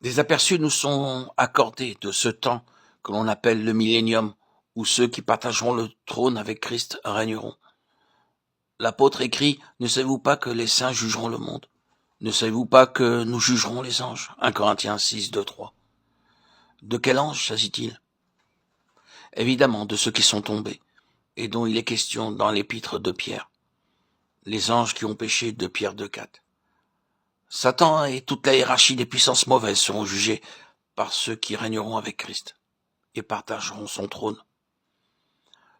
Des aperçus nous sont accordés de ce temps que l'on appelle le millénium, où ceux qui partageront le trône avec Christ régneront. L'apôtre écrit, « Ne savez-vous pas que les saints jugeront le monde? Ne savez-vous pas que nous jugerons les anges ?» 1 Corinthiens 6, 2, 3. De quel ange s'agit-il? Évidemment de ceux qui sont tombés, et dont il est question dans l'épître de Pierre. Les anges qui ont péché de Pierre 2, 4. Satan et toute la hiérarchie des puissances mauvaises seront jugés par ceux qui régneront avec Christ et partageront son trône.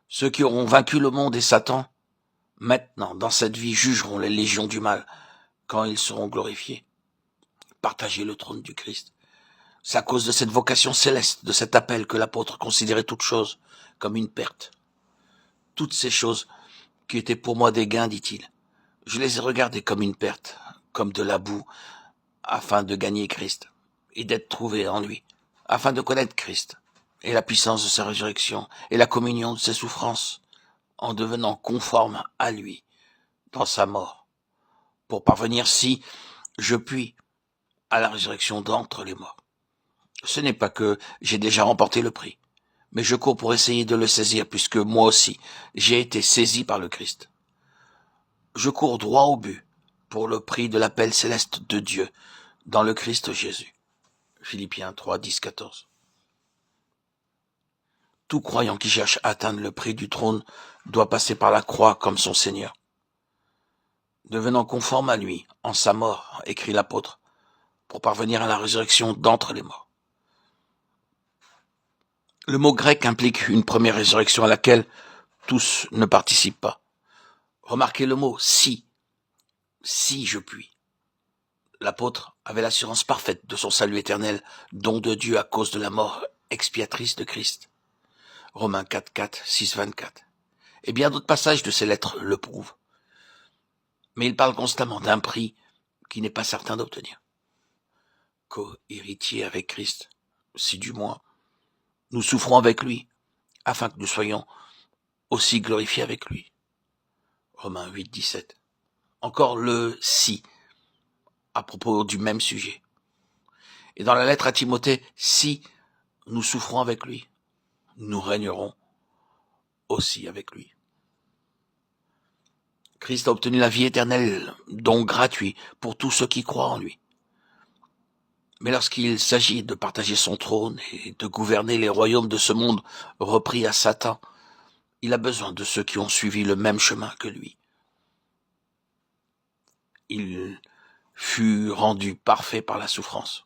Ceux qui auront vaincu le monde et Satan, maintenant, dans cette vie, jugeront les légions du mal quand ils seront glorifiés. Partager le trône du Christ. C'est à cause de cette vocation céleste, de cet appel que l'apôtre considérait toutes choses comme une perte. Toutes ces choses qui étaient pour moi des gains, dit-il, je les ai regardées comme une perte, comme de la boue, afin de gagner Christ et d'être trouvé en lui, afin de connaître Christ et la puissance de sa résurrection et la communion de ses souffrances, en devenant conforme à lui dans sa mort, pour parvenir, si je puis, à la résurrection d'entre les morts. Ce n'est pas que j'ai déjà remporté le prix, mais je cours pour essayer de le saisir, puisque moi aussi, j'ai été saisi par le Christ. Je cours droit au but, pour le prix de l'appel céleste de Dieu, dans le Christ Jésus. Philippiens 3, 10, 14. Tout croyant qui cherche à atteindre le prix du trône doit passer par la croix comme son Seigneur. Devenant conforme à lui, en sa mort, écrit l'apôtre, pour parvenir à la résurrection d'entre les morts. Le mot grec implique une première résurrection à laquelle tous ne participent pas. Remarquez le mot « si »,« si je puis ». L'apôtre avait l'assurance parfaite de son salut éternel, don de Dieu à cause de la mort expiatrice de Christ. Romains 4, 4, 6, 24. Et bien d'autres passages de ces lettres le prouvent. Mais il parle constamment d'un prix qui n'est pas certain d'obtenir. Co-héritier avec Christ, si du moins nous souffrons avec lui, afin que nous soyons aussi glorifiés avec lui. Romains 8, 17. Encore le « si » à propos du même sujet. Et dans la lettre à Timothée, « si nous souffrons avec lui, nous régnerons aussi avec lui. » Christ a obtenu la vie éternelle, don gratuit pour tous ceux qui croient en lui. Mais lorsqu'il s'agit de partager son trône et de gouverner les royaumes de ce monde repris à Satan, il a besoin de ceux qui ont suivi le même chemin que lui. Il fut rendu parfait par la souffrance.